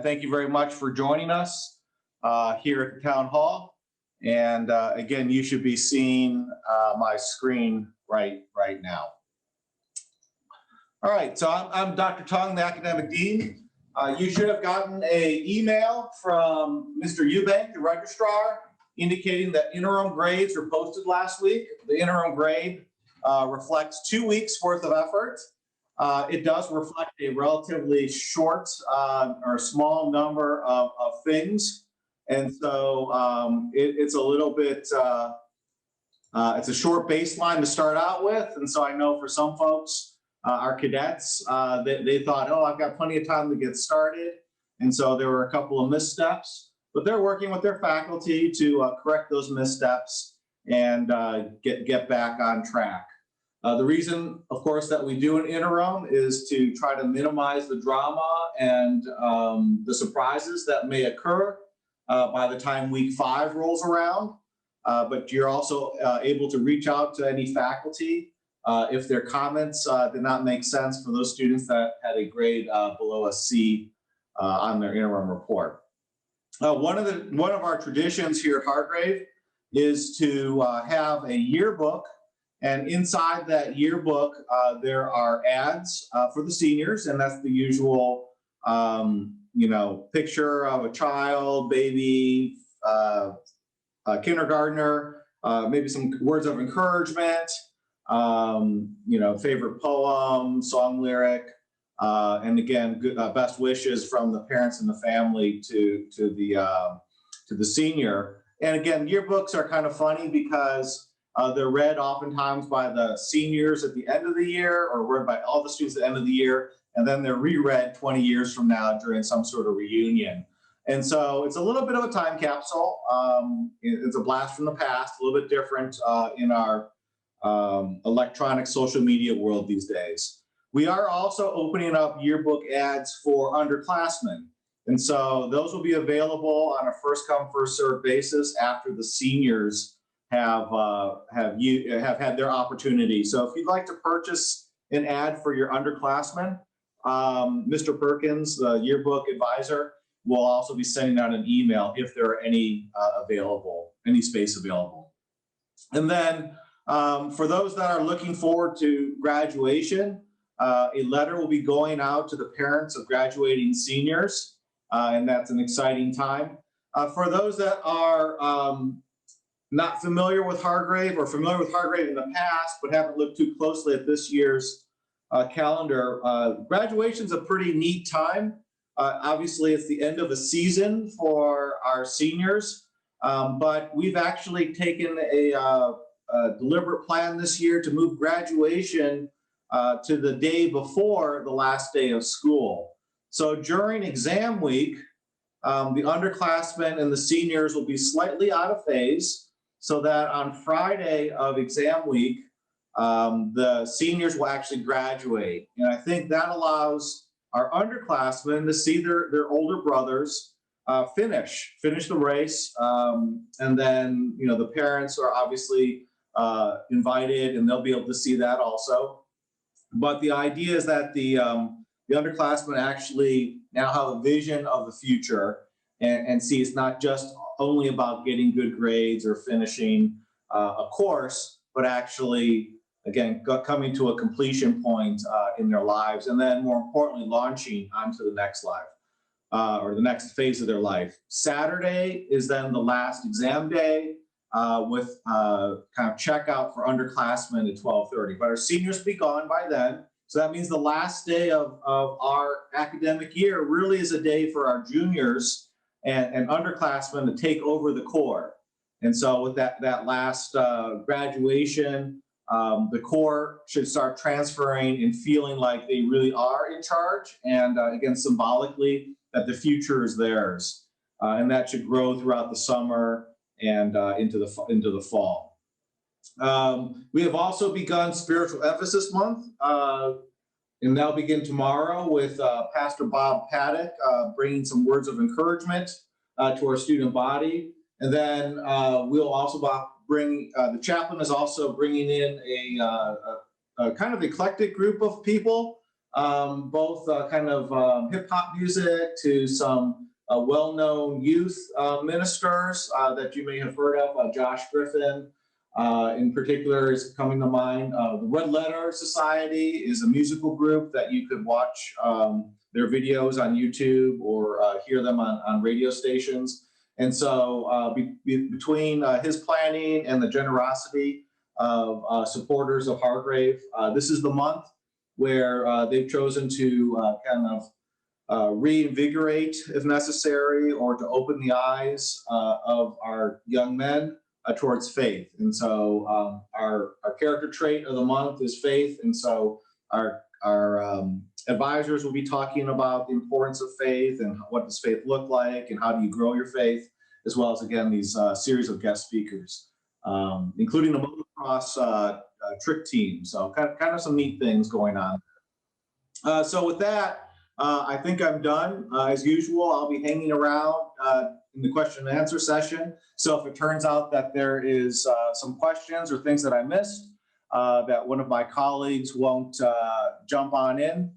Thank you very much for joining us here at the Town Hall. And again, you should be seeing my screen right now. All right, so I'm Dr. Tung, the Academic Dean. You should have gotten an email from Mr. Eubank, the registrar, indicating that interim grades were posted last week. The interim grade reflects 2 weeks worth of effort. It does reflect a relatively short or small number of things. And so it's a little bit, it's a short baseline to start out with. And so I know for some folks, our cadets, they thought, oh, I've got plenty of time to get started. And so there were a couple of missteps, but they're working with their faculty to correct those missteps and get back on track. The reason, of course, that we do an interim is to try to minimize the drama and the surprises that may occur by the time week 5 rolls around. But you're also able to reach out to any faculty if their comments did not make sense for those students that had a grade below a C on their interim report. One of our traditions here at Hargrave is to have a yearbook. And inside that yearbook, there are ads for the seniors, and that's the usual, picture of a child, baby, kindergartner, maybe some words of encouragement, favorite poem, song lyric, and again, good, best wishes from the parents and the family to the senior. And again, yearbooks are kind of funny because they're read oftentimes by the seniors at the end of the year, or read by all the students at the end of the year, and then they're reread 20 years from now during some sort of reunion. And so it's a little bit of a time capsule. It's a blast from the past, a little bit different in our electronic social media world these days. We are also opening up yearbook ads for underclassmen. And so those will be available on a first come, first served basis after the seniors have had their opportunity. So if you'd like to purchase an ad for your underclassmen, Mr. Perkins, the yearbook advisor, will also be sending out an email if there are any space available. And then for those that are looking forward to graduation, a letter will be going out to the parents of graduating seniors, and that's an exciting time. For those that are not familiar with Hargrave or familiar with Hargrave in the past, but haven't looked too closely at this year's calendar, graduation's a pretty neat time. Obviously, it's the end of a season for our seniors, but we've actually taken a deliberate plan this year to move graduation to the day before the last day of school. So during exam week, the underclassmen and the seniors will be slightly out of phase, so that on Friday of exam week, the seniors will actually graduate. And I think that allows our underclassmen to see their older brothers finish the race. And then, the parents are obviously invited, and they'll be able to see that also. But the idea is that the underclassmen actually now have a vision of the future and see it's not just only about getting good grades or finishing a course, but actually, again, coming to a completion point in their lives, and then more importantly, launching onto the next life or the next phase of their life. Saturday is then the last exam day with kind of checkout for underclassmen at 12:30. But our seniors will be gone by then. So that means the last day of our academic year really is a day for our juniors and underclassmen to take over the core. And so with that last graduation, the core should start transferring and feeling like they really are in charge. And again, symbolically, that the future is theirs. And that should grow throughout the summer and into the fall. We have also begun Spiritual Emphasis Month. And that'll begin tomorrow with Pastor Bob Paddock bringing some words of encouragement to our student body. And then we'll also bring, the chaplain is also bringing in a kind of eclectic group of people both kind of hip hop music to some well-known youth ministers that you may have heard of. Josh Griffin, in particular, is coming to mind. The Red Letter Society is a musical group that you could watch their videos on YouTube or hear them on radio stations. And so between his planning and the generosity of supporters of Hargrave, this is the month where they've chosen to kind of reinvigorate, if necessary, or to open the eyes of our young men towards faith. And so our character trait of the month is faith. And so our advisors will be talking about the importance of faith and what does faith look like and how do you grow your faith, as well as, again, these series of guest speakers, including the motocross trick team. So kind of some neat things going on. So with that, I think I'm done. As usual, I'll be hanging around in the question and answer session. So if it turns out that there is some questions or things that I missed that one of my colleagues won't jump on in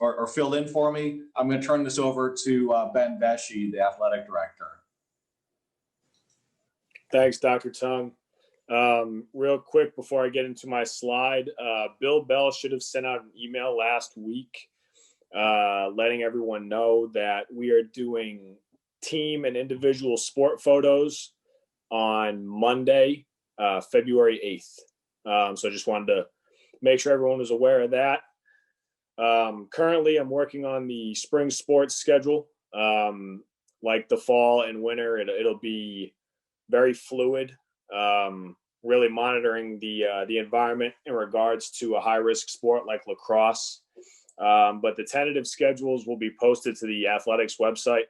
or fill in for me, I'm going to turn this over to Ben Vesey, the athletic director. Thanks, Dr. Tung. Real quick before I get into my slide, Bill Bell should have sent out an email last week letting everyone know that we are doing team and individual sport photos on Monday, February 8th. So I just wanted to make sure everyone was aware of that. Currently, I'm working on the spring sports schedule. Like the fall and winter, it'll be very fluid, really monitoring the environment in regards to a high-risk sport like lacrosse. But the tentative schedules will be posted to the athletics website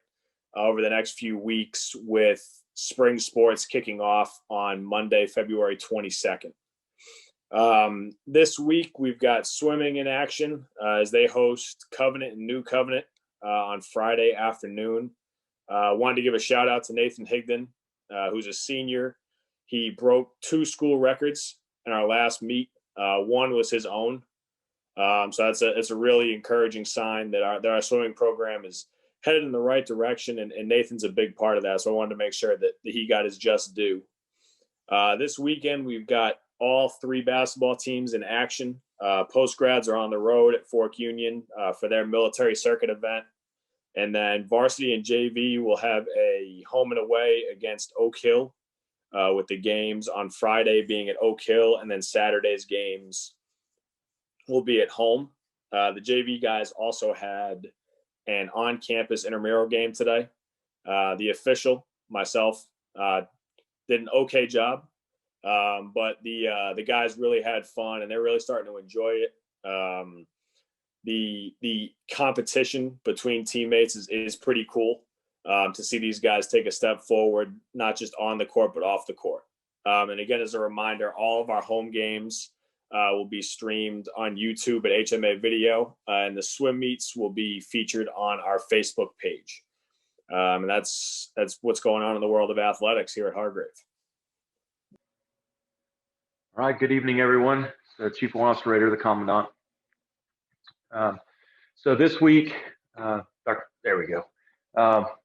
over the next few weeks, with spring sports kicking off on Monday, February 22nd. This week, we've got swimming in action as they host Covenant and New Covenant on Friday afternoon. Wanted to give a shout out to Nathan Higdon, who's a senior. He broke 2 school records in our last meet. One was his own. So it's a really encouraging sign that our swimming program is headed in the right direction, and Nathan's a big part of that. So I wanted to make sure that he got his just due. This weekend, we've got all 3 basketball teams in action. Post-grads are on the road at Fork Union for their military circuit event. And then varsity and JV will have a home and away against Oak Hill, with the games on Friday being at Oak Hill, and then Saturday's games will be at home. The JV guys also had an on-campus intramural game today. The official, myself, did an okay job, but the guys really had fun, and they're really starting to enjoy it. The competition between teammates is pretty cool to see these guys take a step forward, not just on the court, but off the court. And again, as a reminder, all of our home games will be streamed on YouTube at HMA Video, and the swim meets will be featured on our Facebook page. And that's what's going on in the world of athletics here at Hargrave. All right, good evening, everyone. So Chief Officer Rader, the Commandant. So this week, there we go.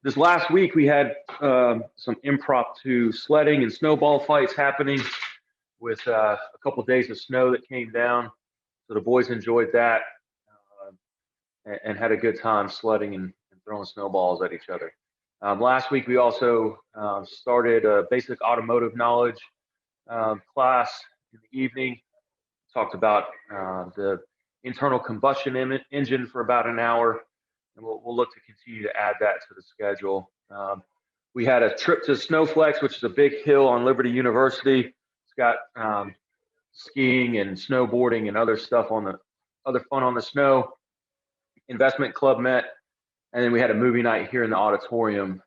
This last week, we had some impromptu sledding and snowball fights happening with a couple of days of snow that came down. So the boys enjoyed that and had a good time sledding and throwing snowballs at each other. Last week, we also started a basic automotive knowledge class in the evening. Talked about the internal combustion engine for about an hour, and we'll look to continue to add that to the schedule. We had a trip to Snowflex, which is a big hill on Liberty University. It's got skiing and snowboarding and other stuff other fun on the snow. Investment club met, and then we had a movie night here in the auditorium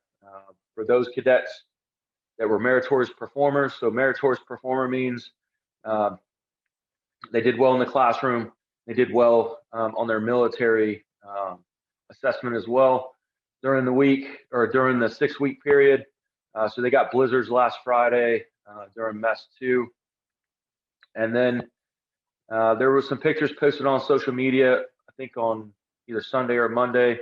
for those cadets that were meritorious performers. So meritorious performer means they did well in the classroom. They did well on their military assessment as well during the week, or during the 6-week period. So they got blizzards last Friday during MES 2. And then There were some pictures posted on social media, I think on either Sunday or Monday,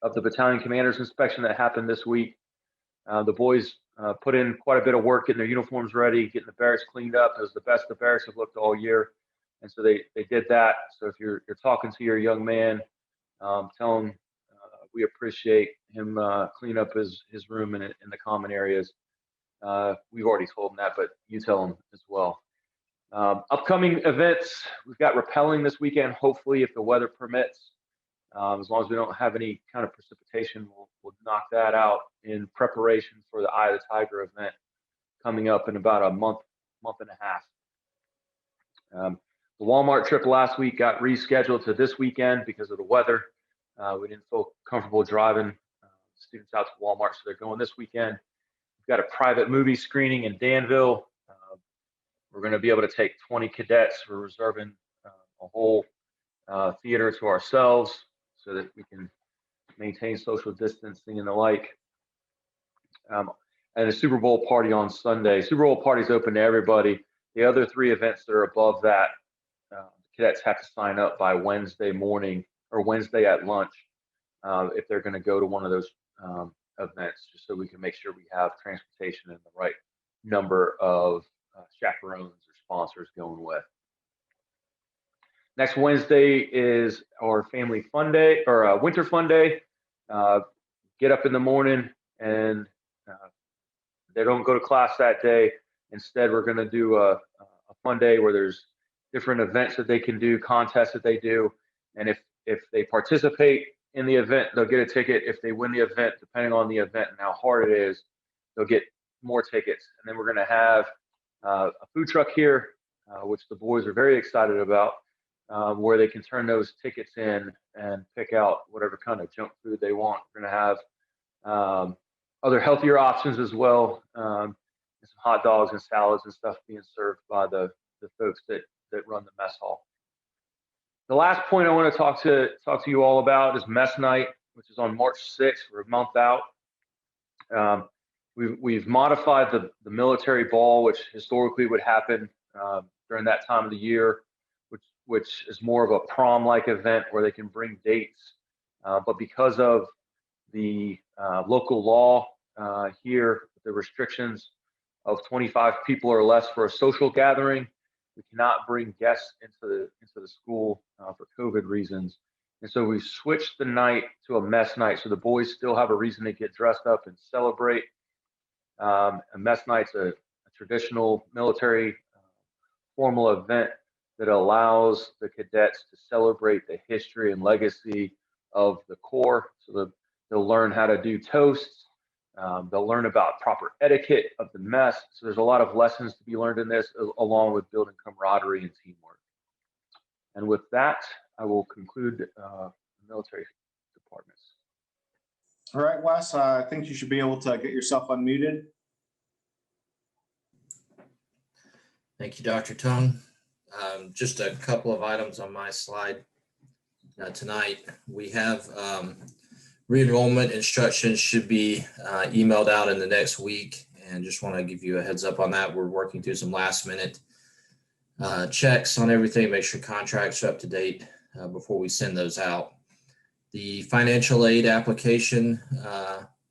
of the battalion commander's inspection that happened this week. The boys put in quite a bit of work getting their uniforms ready, getting the barracks cleaned up. It was the best the barracks have looked all year. And so they did that. So if you're talking to your young man, tell him we appreciate him clean up his room in the common areas. We've already told him that, but you tell him as well. Upcoming events, we've got rappelling this weekend, hopefully, if the weather permits. As long as we don't have any kind of precipitation, we'll knock that out in preparation for the Eye of the Tiger event coming up in about a month and a half. The Walmart trip last week got rescheduled to this weekend because of the weather. We didn't feel comfortable driving students out to Walmart, so they're going this weekend. We've got a private movie screening in Danville. We're going to be able to take 20 cadets. We're reserving a whole theater to ourselves so that we can maintain social distancing and the like. And a Super Bowl party on Sunday. Super Bowl party's open to everybody. The other 3 events that are above that, cadets have to sign up by Wednesday morning or Wednesday at lunch if they're going to go to one of those events, just so we can make sure we have transportation and the right number of chaperones or sponsors going with. Next Wednesday is our family fun day, or winter fun day. Get up in the morning and they don't go to class that day. Instead, we're going to do a fun day where there's different events that they can do, contests that they do. And if they participate in the event, they'll get a ticket. If they win the event, depending on the event and how hard it is, they'll get more tickets. And then we're going to have a food truck here, which the boys are very excited about, where they can turn those tickets in and pick out whatever kind of junk food they want. We're going to have other healthier options as well, some hot dogs and salads and stuff being served by the folks that run the mess hall. The last point I want to talk to you all about is mess night, which is on March 6th. We're a month out. We've modified the military ball, which historically would happen during that time of the year, which is more of a prom-like event where they can bring dates. But because of the local law here, the restrictions of 25 people or less for a social gathering, we cannot bring guests into the school for COVID reasons. And so we switched the night to a mess night, so the boys still have a reason to get dressed up and celebrate. A mess night's a traditional military formal event that allows the cadets to celebrate the history and legacy of the Corps. So they'll learn how to do toasts. They'll learn about proper etiquette of the mess. So there's a lot of lessons to be learned in this, along with building camaraderie and teamwork. And with that, I will conclude the military departments. All right, Wes, I think you should be able to get yourself unmuted. Thank you, Dr. Tung. Just a couple of items on my slide tonight. We have re-enrollment instructions should be emailed out in the next week, and just want to give you a heads up on that. We're working through some last minute checks on everything, make sure contracts are up to date before we send those out. The financial aid application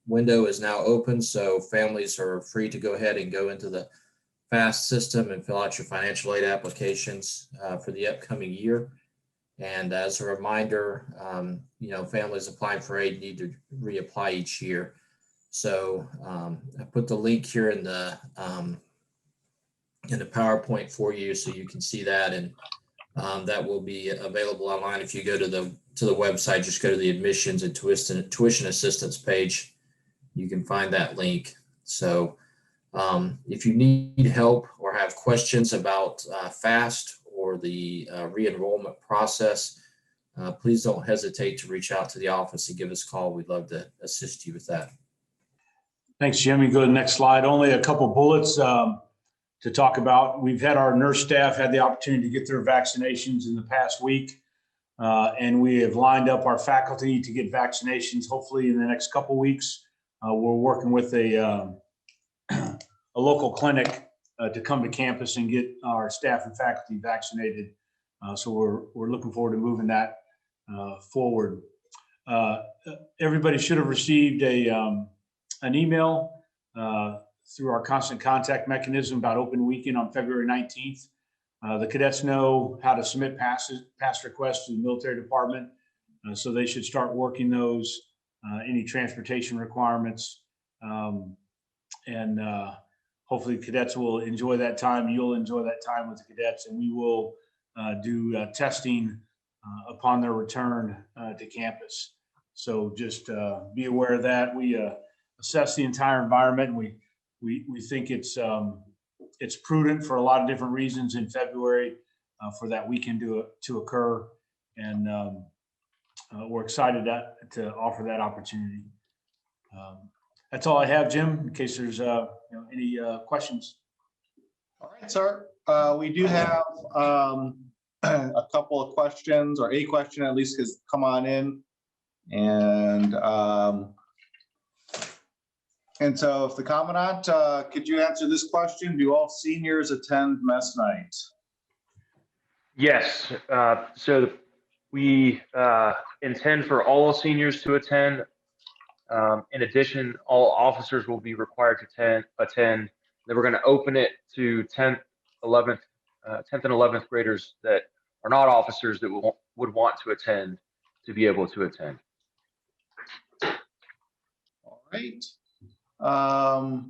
window is now open, so families are free to go ahead and go into the FAST system and fill out your financial aid applications for the upcoming year. And as a reminder, families applying for aid need to reapply each year. So I put the link here in the PowerPoint for you, so you can see that, and that will be available online. If you go to the website, just go to the admissions and tuition assistance page. You can find that link. So if you need help or have questions about FAST or the re-enrollment process, please don't hesitate to reach out to the office and give us a call. We'd love to assist you with that. Thanks, Jim. You go to the next slide. Only a couple bullets to talk about. We've had our nurse staff had the opportunity to get their vaccinations in the past week, and we have lined up our faculty to get vaccinations hopefully in the next couple weeks. We're working with a local clinic to come to campus and get our staff and faculty vaccinated. So we're looking forward to moving that forward. Everybody should have received an email through our constant contact mechanism about open weekend on February 19th. The cadets know how to submit pass requests to the military department, so they should start working those, any transportation requirements, and hopefully cadets will enjoy that time. You'll enjoy that time with the cadets, and we will do testing upon their return to campus. So just be aware of that. We assess the entire environment. We think it's prudent for a lot of different reasons in February for that weekend to occur, and we're excited to offer that opportunity. That's all I have, Jim, in case there's any questions. All right, sir. We do have a couple of questions, or a question at least has come on in. And so if the Commandant, could you answer this question? Do all seniors attend mess night? Yes. So we intend for all seniors to attend. In addition, all officers will be required to attend. Then we're going to open it to 10th and 11th graders that are not officers that would want to attend to be able to attend. All right. All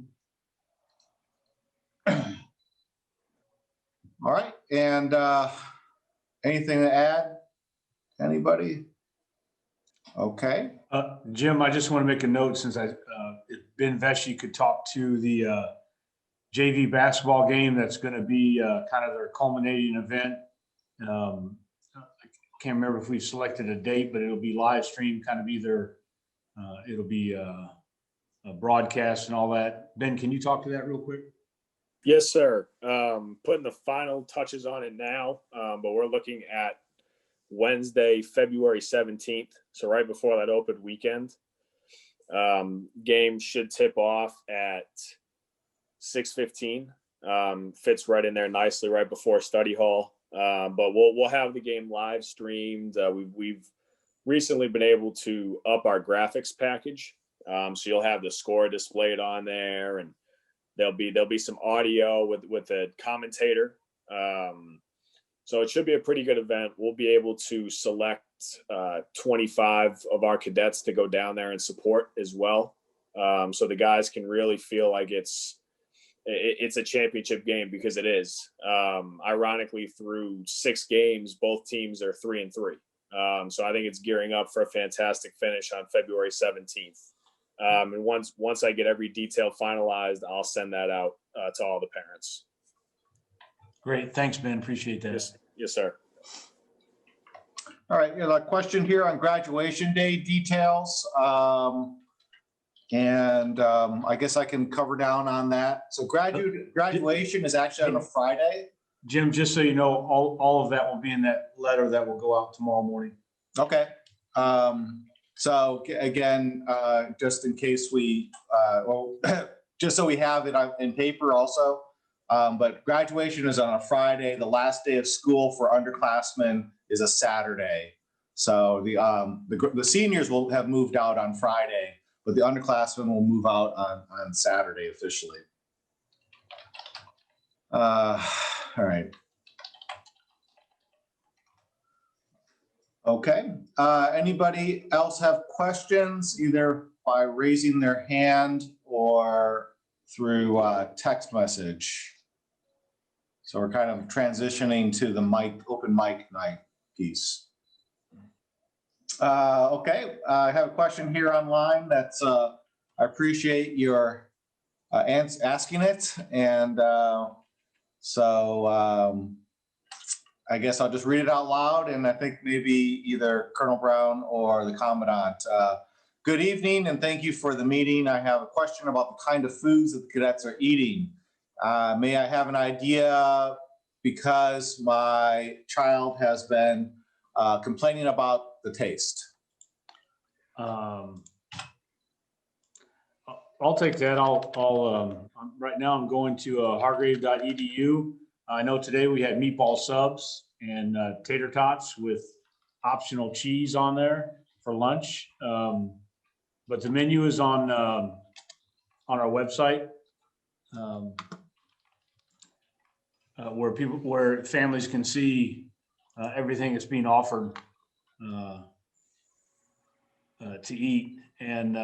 right. And anything to add? Anybody? Okay. Jim, I just want to make a note, since if Ben Vesey could talk to the JV basketball game, that's going to be kind of their culminating event. I can't remember if we've selected a date, but it'll be live streamed, kind of either it'll be a broadcast and all that. Ben, can you talk to that real quick? Yes, sir. Putting the final touches on it now, but we're looking at Wednesday, February 17th. So right before that open weekend. Game should tip off at 6:15. Fits right in there nicely right before study hall. But we'll have the game live streamed. We've recently been able to up our graphics package. So you'll have the score displayed on there, and there'll be some audio with a commentator. So it should be a pretty good event. We'll be able to select 25 of our cadets to go down there and support as well. So the guys can really feel like it's a championship game, because it is. Ironically, through 6 games, both teams are 3-3. So I think it's gearing up for a fantastic finish on February 17th. And once I get every detail finalized, I'll send that out to all the parents. Great. Thanks, Ben. Appreciate that. Yes, sir. All right. A question here on graduation day details. I guess I can cover down on that. So graduation is actually on a Friday. Jim, just so you know, all of that will be in that letter that will go out tomorrow morning. Okay. So again, just in case just so we have it in paper also, but graduation is on a Friday. The last day of school for underclassmen is a Saturday. So the seniors will have moved out on Friday, but the underclassmen will move out on Saturday officially. All right. Okay. Anybody else have questions, either by raising their hand or through text message? So we're kind of transitioning to the open mic night piece. Okay. I have a question here online that's, I appreciate your asking it. And I guess I'll just read it out loud, and I think maybe either Colonel Brown or the Commandant. Good evening, and thank you for the meeting. I have a question about the kind of foods that the cadets are eating. May I have an idea, because my child has been complaining about the taste? I'll take that. Right now I'm going to hargrave.edu. I know today we had meatball subs and tater tots with optional cheese on there for lunch. But the menu is on our website, where families can see everything that's being offered to eat, and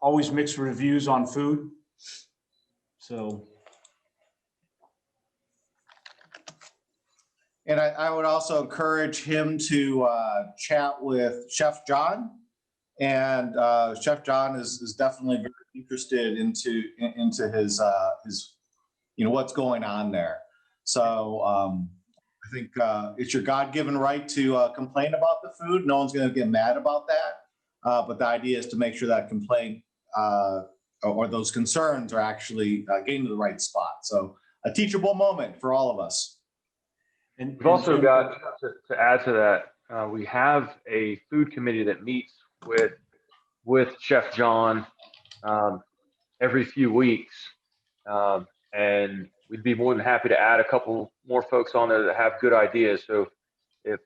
always mixed reviews on food. So. And I would also encourage him to chat with Chef John. And Chef John is definitely very interested into his what's going on there. So I think it's your God-given right to complain about the food. No one's going to get mad about that. But the idea is to make sure that complaint or those concerns are actually getting to the right spot. So a teachable moment for all of us. And We've also got, to add to that, we have a food committee that meets with Chef John every few weeks. And we'd be more than happy to add a couple more folks on there that have good ideas. So if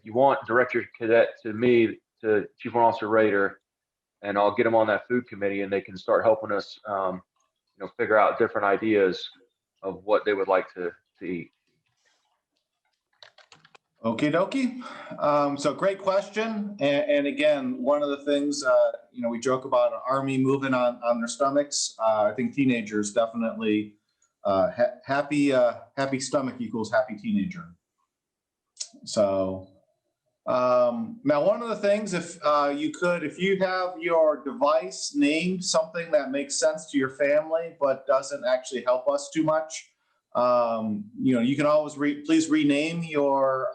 you want, direct your cadet to me, to Chief Warrant Officer Rader, and I'll get them on that food committee, and they can start helping us, figure out different ideas of what they would like to eat. Okie dokie. So great question. And again, one of the things, we joke about an army moving on their stomachs. I think teenagers definitely happy stomach equals happy teenager. So now one of the things, if you have your device named something that makes sense to your family, but doesn't actually help us too much, you can always please rename your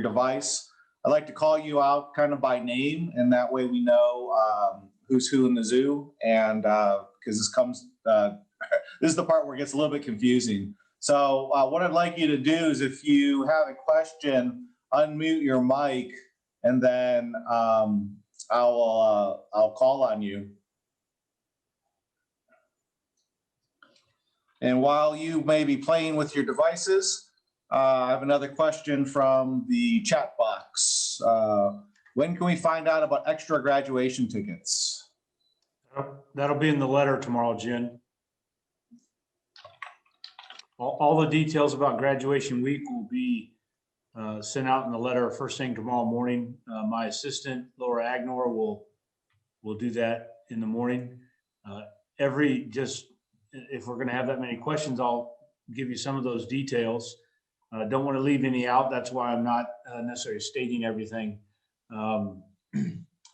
device. I like to call you out kind of by name, and that way we know who's who in the zoo. And because this is the part where it gets a little bit confusing. So what I'd like you to do is, if you have a question, unmute your mic, and then I'll call on you. And while you may be playing with your devices, I have another question from the chat box. When can we find out about extra graduation tickets? That'll be in the letter tomorrow, Jen. All the details about graduation week will be sent out in the letter first thing tomorrow morning. My assistant, Laura Agnor, will do that in the morning. If we're going to have that many questions, I'll give you some of those details. Don't want to leave any out. That's why I'm not necessarily stating everything.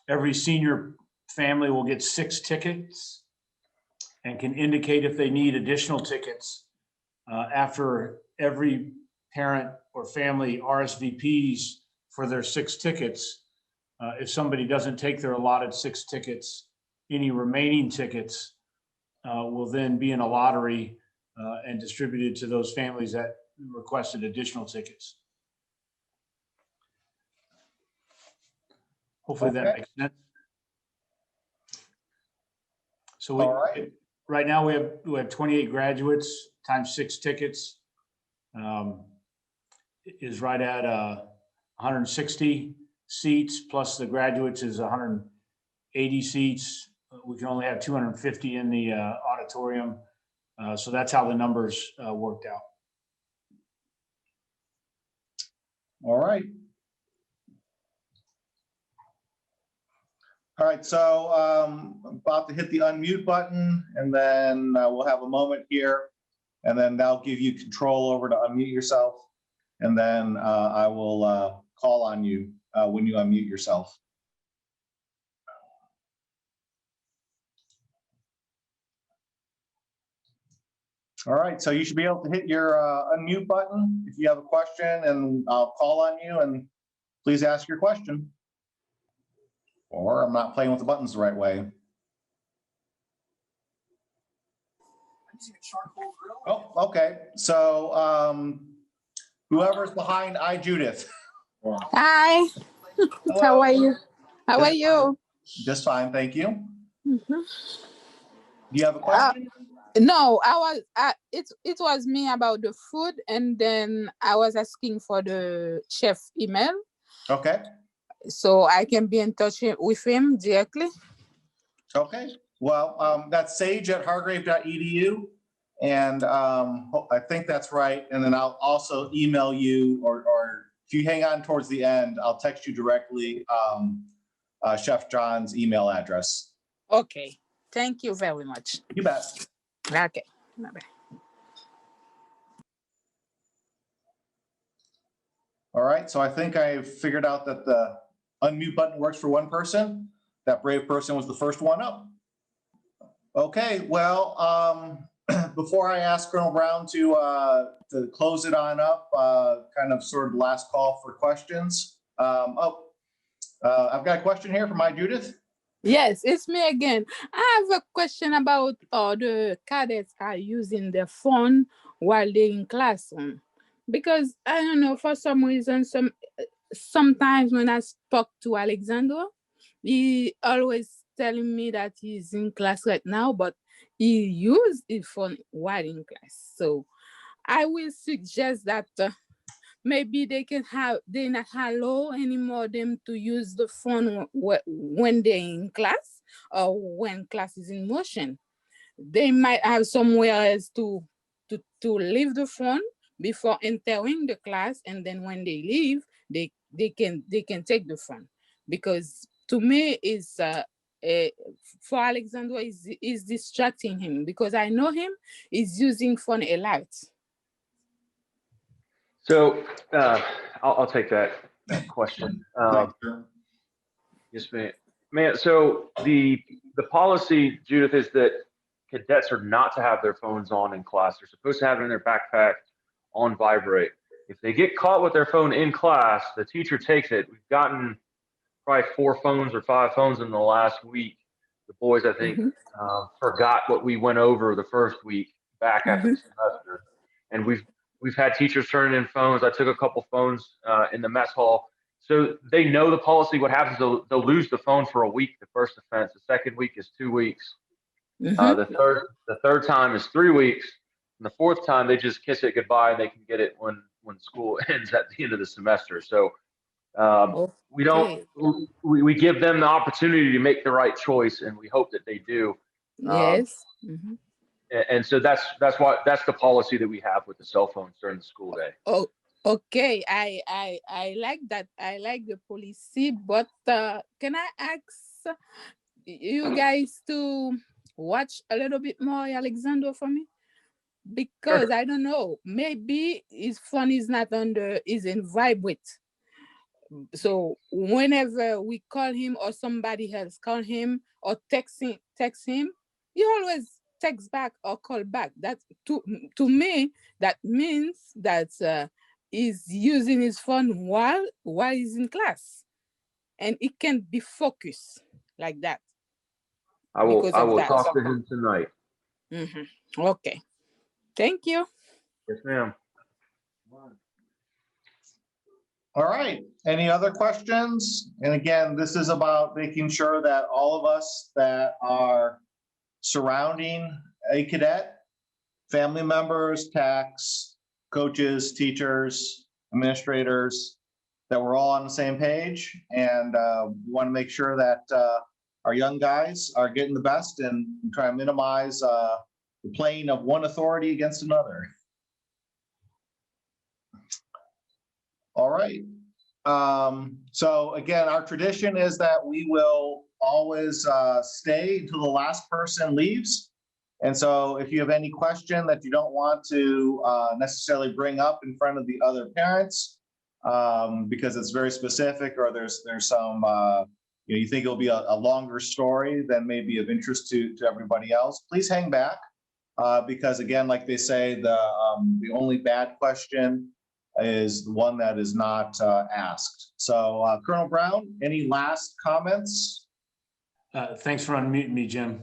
Every senior family will get 6 tickets and can indicate if they need additional tickets after every parent or family RSVPs for their 6 tickets. If somebody doesn't take their allotted 6 tickets, any remaining tickets will then be in a lottery and distributed to those families that requested additional tickets. Hopefully that makes sense. So right now we have 28 graduates times 6 tickets is right at 160 seats, plus the graduates is 180 seats. We can only have 250 in the auditorium. So that's how the numbers worked out. All right. All right, so I'm about to hit the unmute button, and then we'll have a moment here, and then that'll give you control over to unmute yourself. And then I will call on you when you unmute yourself. All right, so you should be able to hit your unmute button if you have a question, and I'll call on you, and please ask your question. Or I'm not playing with the buttons the right way. Oh, okay. So whoever's behind iJudith. Hi. Hello. How are you? How are you? Just fine, thank you. Mhm. Do you have a question? No, it was me about the food, and then I was asking for the chef email Okay, so I can be in touch with him directly. okay. Well, that's sage@hargrave.edu. And I think that's right. And then I'll also email you, or if you hang on towards the end, I'll text you directly Chef John's email address. Okay. Thank you very much. You bet. Okay. Bye-bye. All right, so I think I've figured out that the unmute button works for one person. That brave person was the first one up. Okay, well, before I ask Colonel Brown to close it on up, kind of sort of last call for questions. I've got a question here from my Judith. Yes, it's me again. I have a question about the cadets are using their phone while they're in classroom. Because I don't know, for some reason, sometimes when I spoke to Alexander, he always telling me that he's in class right now, but he used his phone while in class. So I will suggest that maybe they not allow anymore them to use the phone when they're in class or when class is in motion. They might have somewhere else to leave the phone before entering the class, and then when they leave, they can take the phone. Because to me is for Alexander is distracting him, because I know him, he's using phone a lot. So I'll take that question. Thanks, sir. Yes, ma'am. So the policy, Judith, is that cadets are not to have their phones on in class. They're supposed to have it in their backpack on vibrate. If they get caught with their phone in class, the teacher takes it. We've gotten probably 4 phones or 5 phones in the last week. The boys, I think, forgot what we went over the first week back after the semester, and we've had teachers turn in phones. I took a couple phones in the mess hall. So they know the policy. What happens is they'll lose the phone for a week, the first offense. The second week is 2 weeks. The third time is 3 weeks. And the fourth time, they just kiss it goodbye, and they can get it when school ends at the end of the semester. So we don't, we give them the opportunity to make the right choice, and we hope that they do. Yes. And so that's the policy that we have with the cell phones during the school day. Oh, okay. I like that. I like the policy, but can I ask you guys to watch a little bit more Alexander for me? Because I don't know, maybe his phone is not is in vibrate. So whenever we call him or somebody else call him or text him, he always text back or call back. That to me, that means that he's using his phone while he's in class, and it can be focused like that. I will talk to him tonight. Okay. Thank you. Yes, ma'am. All right, any other questions? And again, this is about making sure that all of us that are surrounding a cadet, family members, TACs, coaches, teachers, administrators, that we're all on the same page. And we want to make sure that our young guys are getting the best and try to minimize the playing of one authority against another. All right. So again, our tradition is that we will always stay until the last person leaves. And so if you have any question that you don't want to necessarily bring up in front of the other parents, because it's very specific, or there's some, you think it'll be a longer story than may be of interest to everybody else, please hang back. Because again, like they say, the only bad question is the one that is not asked. So Colonel Brown, any last comments? Thanks for unmuting me, Jim.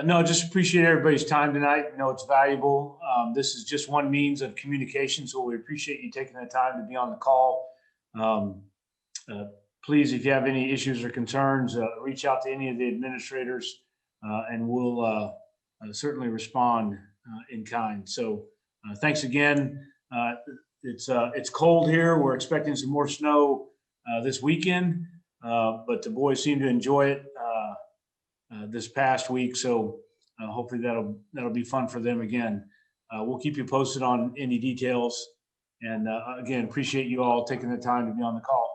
No, just appreciate everybody's time tonight. I know it's valuable. This is just one means of communication, so we appreciate you taking the time to be on the call. please, if you have any issues or concerns, reach out to any of the administrators, and we'll certainly respond in kind. So thanks again. It's cold here. We're expecting some more snow this weekend, but the boys seem to enjoy it this past week. So hopefully that'll be fun for them again. We'll keep you posted on any details. And again, appreciate you all taking the time to be on the call.